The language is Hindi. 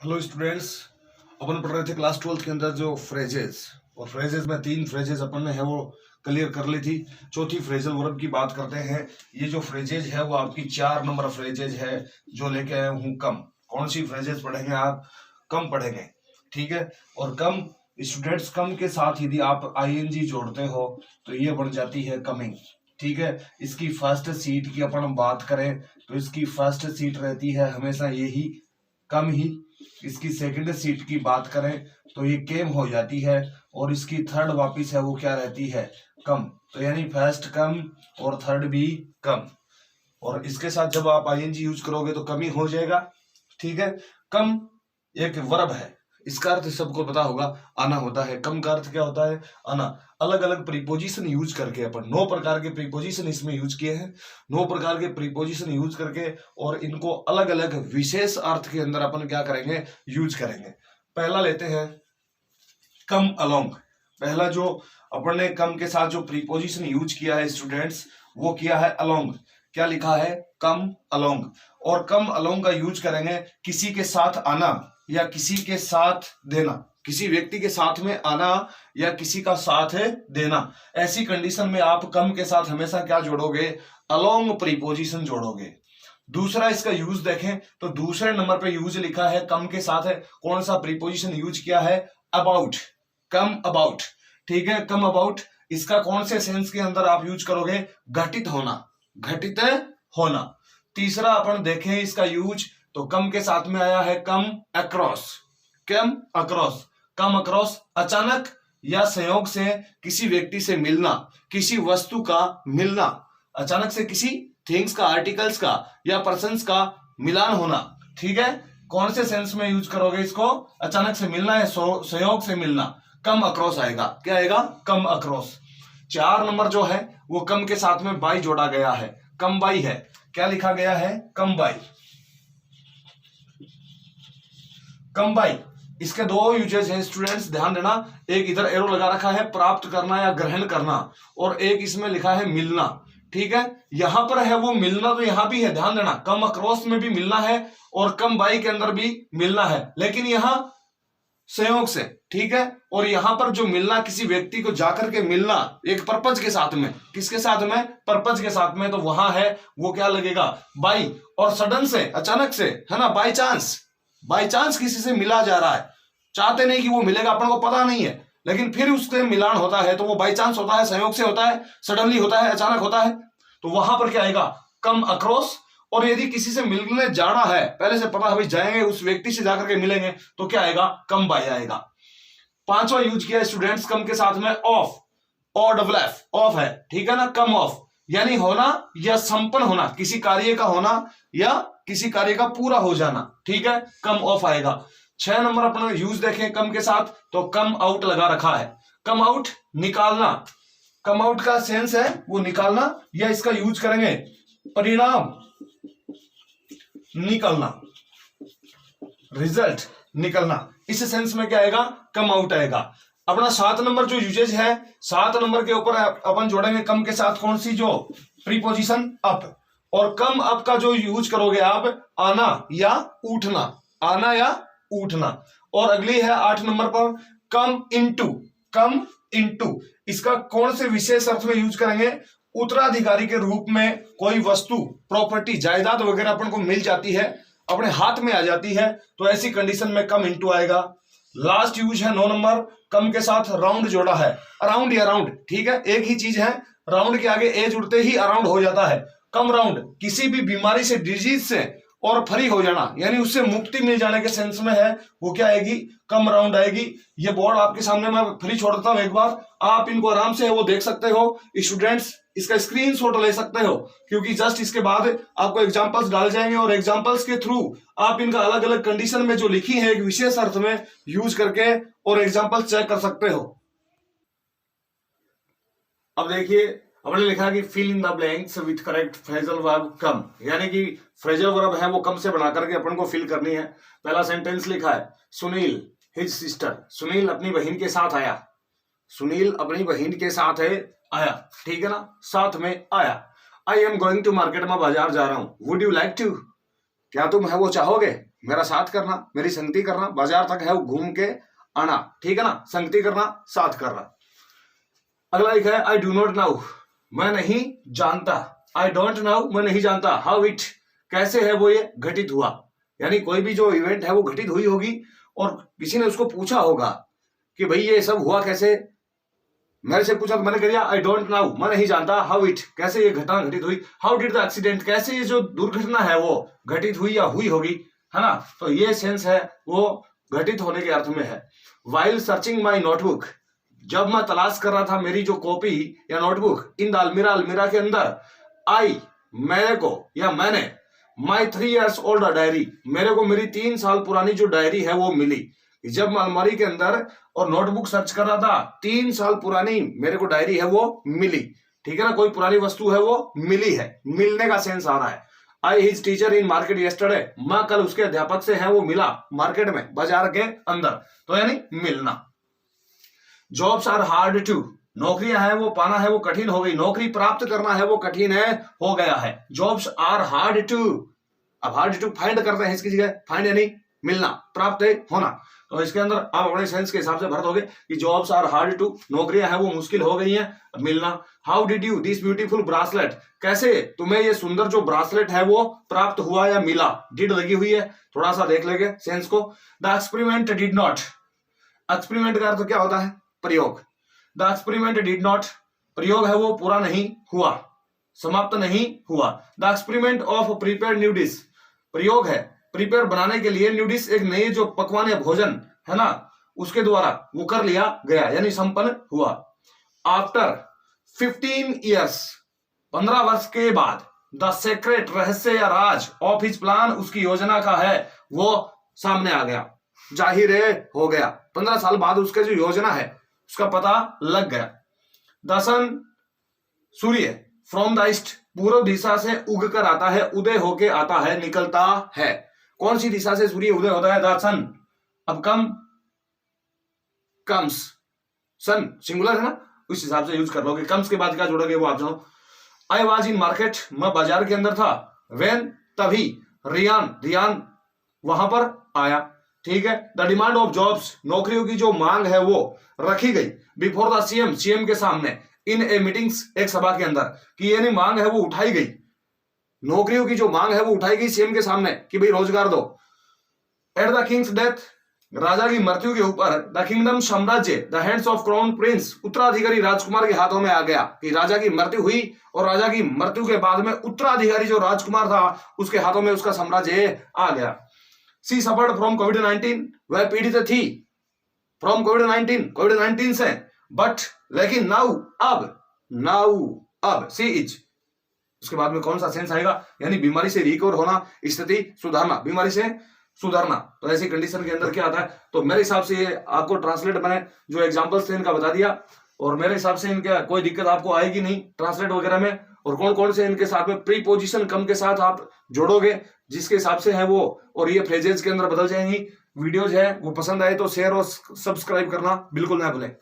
Hello students. अपन पढ़ रहे थे क्लास 12th के अंदर जो फ्रेजेस और फ्रेजेस में 3 फ्रेजेस अपन ने है वो क्लियर कर ली थी। चौथी फ्रेजल वर्ब की बात करते हैं। ये जो फ्रेजेज है वो आपकी 4 नंबर फ्रेजेज है जो लेके आया हूँ कम। कौन सी फ्रेजेस पढ़ेंगे आप? कम पढ़ेंगे, ठीक है। और कम स्टूडेंट्स, कम के साथ यदि आप आईएनजी जोड़ते हो तो ये बन जाती है कमिंग, ठीक है। इसकी फर्स्ट सीट की अपन बात करें तो इसकी फर्स्ट सीट रहती है हमेशा यही कम ही। इसकी सेकंड सीट की बात करें तो ये केम हो जाती है और इसकी थर्ड वापिस है वो क्या रहती है? कम। तो यानी फर्स्ट कम और थर्ड भी कम। और इसके साथ जब आप आईएनजी यूज करोगे तो कम ही हो जाएगा, ठीक है। कम एक वर्ब है, इसका अर्थ सबको पता होगा, आना होता है। कम का अर्थ क्या होता है? आना। अलग अलग प्रीपोजिशन यूज करके अपन 9 प्रकार के प्रीपोजिशन इसमें यूज किए हैं। 9 प्रकार के प्रीपोजिशन यूज करके और इनको अलग अलग विशेष अर्थ के अंदर अपन क्या करेंगे? यूज करेंगे। पहला लेते हैं कम अलोंग। पहला जो अपन ने कम के साथ जो प्रीपोजिशन यूज किया है स्टूडेंट्स, वो किया है अलोंग। क्या लिखा है? Come along. और कम अलोंग का यूज करेंगे किसी के साथ आना या किसी के साथ देना। किसी व्यक्ति के साथ में आना या किसी का साथ है देना। ऐसी कंडीशन में आप कम के साथ हमेशा क्या जोड़ोगे? Along preposition जोड़ोगे। दूसरा इसका यूज देखें तो दूसरे नंबर पे यूज लिखा है कम के साथ है, कौन सा प्रीपोजिशन यूज किया है? अबाउट। कम अबाउट, ठीक है। कम अबाउट इसका कौन से सेंस के अंदर आप यूज करोगे? घटित होना, घटित होना। तीसरा अपन देखें इसका यूज तो कम के साथ में आया है come across. Come across, come across अचानक या संयोग से किसी व्यक्ति से मिलना, किसी वस्तु का मिलना। अचानक से किसी थिंग्स का, आर्टिकल्स का या पर्सन्स का मिलान होना, ठीक है। कौन से सेंस में यूज करोगे इसको? अचानक से मिलना है, संयोग से मिलना, कम अक्रॉस आएगा। क्या आएगा? Come across. 4 नंबर जो है वो कम के साथ में बाई जोड़ा गया है, कम बाई है। क्या लिखा गया है? कम बाई। कम बाई इसके 2 यूजेज हैं स्टूडेंट्स, ध्यान देना। एक इधर एरो लगा रखा है प्राप्त करना या ग्रहण करना, और एक इसमें लिखा है मिलना, ठीक है। यहां पर है वो मिलना, तो यहां भी है, ध्यान देना। कम अक्रॉस में भी मिलना है और कम बाई के अंदर भी मिलना है, लेकिन यहां संयोग से, ठीक है। और यहां पर जो मिलना, किसी व्यक्ति को जाकर के मिलना एक पर्पज के साथ में। किसके साथ में? पर्पज के साथ में। तो वहां है वो क्या लगेगा? बाई। और सडन से, अचानक से, है ना, बाई चांस। बाई चांस किसी से मिला जा रहा है, चाहते नहीं कि वो मिलेगा, अपन को पता नहीं है, लेकिन फिर उससे मिलान होता है तो वो बाई चांस होता है, संयोग से होता है, सडनली होता है, अचानक होता है। तो वहां पर क्या आएगा? Come across. और यदि किसी से मिलने जाना है, पहले से पता है भाई जाएंगे, उस व्यक्ति से जाकर के मिलेंगे, तो क्या आएगा? कम बाई आएगा। 5वां यूज किया स्टूडेंट्स कम के साथ में ऑफ। और डबल एफ, ऑफ है, ठीक है ना। कम ऑफ यानी होना या संपन्न होना, किसी कार्य का होना या किसी कार्य का पूरा हो जाना, ठीक है। कम ऑफ आएगा। 6 नंबर अपना यूज देखें कम के साथ तो कम आउट लगा रखा है। कम आउट निकालना। कम आउट का सेंस है वो निकालना, या इसका यूज करेंगे परिणाम निकलना, रिजल्ट निकलना। इस सेंस में क्या आएगा? कम आउट आएगा। अपना 7 नंबर जो यूजेज है, 7 नंबर के ऊपर अपन जोड़ेंगे कम के साथ कौन सी? जो प्रीपोजिशन अप। और कम अप का जो यूज करोगे आप, आना या उठना, आना या उठना। और अगली है 8 नंबर पर कम इनटू। कम इनटू इसका कौन से विशेष अर्थ में यूज करेंगे? उत्तराधिकारी के रूप में कोई वस्तु, प्रॉपर्टी, जायदाद वगैरह अपन को मिल जाती है, अपने हाथ में आ जाती है, तो ऐसी कंडीशन में कम इनटू आएगा। लास्ट यूज है 9 नंबर, कम के साथ राउंड जोड़ा है। अराउंड या राउंड, ठीक है, एक ही चीज है। राउंड के आगे ए जुड़ते ही अराउंड हो जाता है। कम राउंड किसी भी बीमारी से, डिजीज से और फ्री हो जाना, यानी उससे मुक्ति मिल जाने के सेंस में है, वो क्या आएगी? कम राउंड आएगी। ये बोर्ड आपके सामने मैं फ्री छोड़ देता हूं, एक बार आप इनको आराम से वो देख सकते हो स्टूडेंट्स, इसका स्क्रीनशॉट ले सकते हो, क्योंकि जस्ट इसके बाद आपको एग्जांपल्स डाल जाएंगे और एग्जांपल्स के थ्रू आप इनका अलग अलग कंडीशन में जो लिखी है एक विशेष अर्थ में यूज करके और एग्जांपल्स चेक कर सकते हो। अब देखिए हमने लिखा कि fill in the blanks with correct phrasal verb come, यानी कि फ्रेजल वर्ब है वो कम से बना करके अपन को फिल करनी है। पहला सेंटेंस लिखा है सुनील हिज सिस्टर। सुनील अपनी बहन के साथ आया। सुनील अपनी बहन के साथ है आया, ठीक है ना, साथ में आया। I am going to market, मैं बाजार जा रहा हूं। वुड यू लाइक टू, क्या तुम है वो चाहोगे मेरा साथ करना, मेरी संगति करना, बाजार तक है वो घूम के आना, ठीक है ना, संगति करना, साथ करना। अगला एक है आई डू नॉट नाउ, मैं नहीं जानता। आई डोंट नाउ, मैं नहीं जानता। हाउ इट, कैसे है वो ये घटित हुआ, यानी कोई भी जो इवेंट है वो घटित हुई होगी और किसी ने उसको पूछा होगा कि भाई ये सब हुआ कैसे, मेरे से पूछा तो मैंने कह दिया आई डोंट नाउ, मैं नहीं जानता। हाउ इट, कैसे ये घटना घटित हुई। हाउ डिड द एक्सीडेंट, कैसे ये जो दुर्घटना है वो घटित हुई या हुई होगी, है ना। तो ये सेंस है वो घटित होने के अर्थ में है। वाइल सर्चिंग माई नोटबुक, जब मैं तलाश कर रहा था मेरी जो कॉपी या नोटबुक इन द अलमीरा, अलमीरा के अंदर, आई, मेरे को या मैंने, माई 3 years ओल्ड डायरी, मेरे को मेरी 3 साल पुरानी जो डायरी है वो मिली। जब मैं अलमारी के अंदर और नोटबुक सर्च कर रहा था, 3 साल पुरानी मेरे को डायरी है वो मिली, ठीक है ना, कोई पुरानी वस्तु है वो मिली है, मिलने का सेंस आ रहा है। I his teacher in market yesterday, मैं कल उसके अध्यापक से है वो मिला मार्केट में, बाजार के अंदर, तो यानी मिलना। जॉब्स आर हार्ड टू, नौकरियां है वो पाना है वो कठिन हो गई, नौकरी प्राप्त करना है वो कठिन है हो गया है। जॉब्स आर हार्ड टू, अब हार्ड टू फाइंड करते हैं इसकी जगह, फाइंड यानी मिलना, प्राप्त है होना, तो इसके अंदर आप अपने सेंस के हिसाब से भर दोगे कि जॉब्स आर हार्ड टू, नौकरियां है वो मुश्किल हो गई हैं मिलना। How did you this beautiful bracelet, कैसे तुम्हें ये सुंदर जो ब्रासलेट है वो प्राप्त हुआ या मिला, डिड लगी हुई है, थोड़ा सा देख लेंगे सेंस को। The experiment did not, experiment का अर्थ क्या होता है, प्रयोग। द एक्सपेरिमेंट डिड नॉट, प्रयोग है वो पूरा नहीं हुआ, समाप्त नहीं हुआ। The experiment of prepare new dish, प्रयोग है प्रिपेयर बनाने के लिए, न्यू डिश एक नई जो पकवान या भोजन है ना, उसके द्वारा वो कर लिया गया यानी संपन्न हुआ। आफ्टर 15 years, 15 वर्ष के बाद, द सीक्रेट, रहस्य या राज, ऑफ हिज प्लान, उसकी योजना का है वो सामने आ गया, जाहिर हो गया। 15 साल बाद उसके जो योजना है उसका पता लग गया। द सन, सूर्य, फ्रॉम द ईस्ट, पूर्व दिशा से उग कर आता है, उदय होके आता है, निकलता है। कौन सी दिशा से सूर्य उदय होता है, द सन। अब कम्स, सन सिंगुलर है ना, उस हिसाब से यूज कर लोगे। कम्स के बाद क्या जोड़ोगे वो आप जानो। आई वाज इन मार्केट, मैं बाजार के अंदर था। वेन, तभी। रियान वहां पर आया, ठीक है। द डिमांड ऑफ जॉब्स, नौकरियों की जो मांग है वो रखी गई। बिफोर द सीएम, सीएम के सामने। इन ए मीटिंग्स, एक सभा के अंदर, कि यानी मांग है वो उठाई गई, नौकरियों की जो मांग है वो उठाई गई सीएम के सामने कि भाई रोजगार दो। एट द किंग्स डेथ, राजा की मृत्यु के ऊपर, द किंगडम, साम्राज्य, the hands of crown Prince, उत्तराधिकारी राजकुमार के हाथों में आ गया, कि राजा की मृत्यु हुई और राजा की मृत्यु के बाद में उत्तराधिकारी जो राजकुमार था उसके हाथों में उसका साम्राज्य आ गया। सी सफर्ड फ्रॉम कोविड-19, वह पीड़ित थी फ्रॉम कोविड-19 से, बट लेकिन नाउ, अब सी इज, उसके बाद में कौन सा सेंस आएगा, यानी बीमारी से रिकवर होना, स्थिति सुधारना, बीमारी से सुधारना। तो ऐसी कंडीशन के अंदर क्या आता है, तो मेरे हिसाब से ये आपको ट्रांसलेट मैंने जो एग्जांपल्स थे इनका बता दिया, और मेरे हिसाब से इनका कोई दिक्कत आपको आएगी नहीं ट्रांसलेट वगैरह में। और कौन कौन से इनके साथ में प्रीपोजिशन कम के साथ आप जोड़ोगे जिसके हिसाब से है वो, और ये फ्रेजेस के अंदर बदल जाएंगी। वीडियोज है वो पसंद आए तो शेयर और सब्सक्राइब करना बिल्कुल ना भूलें।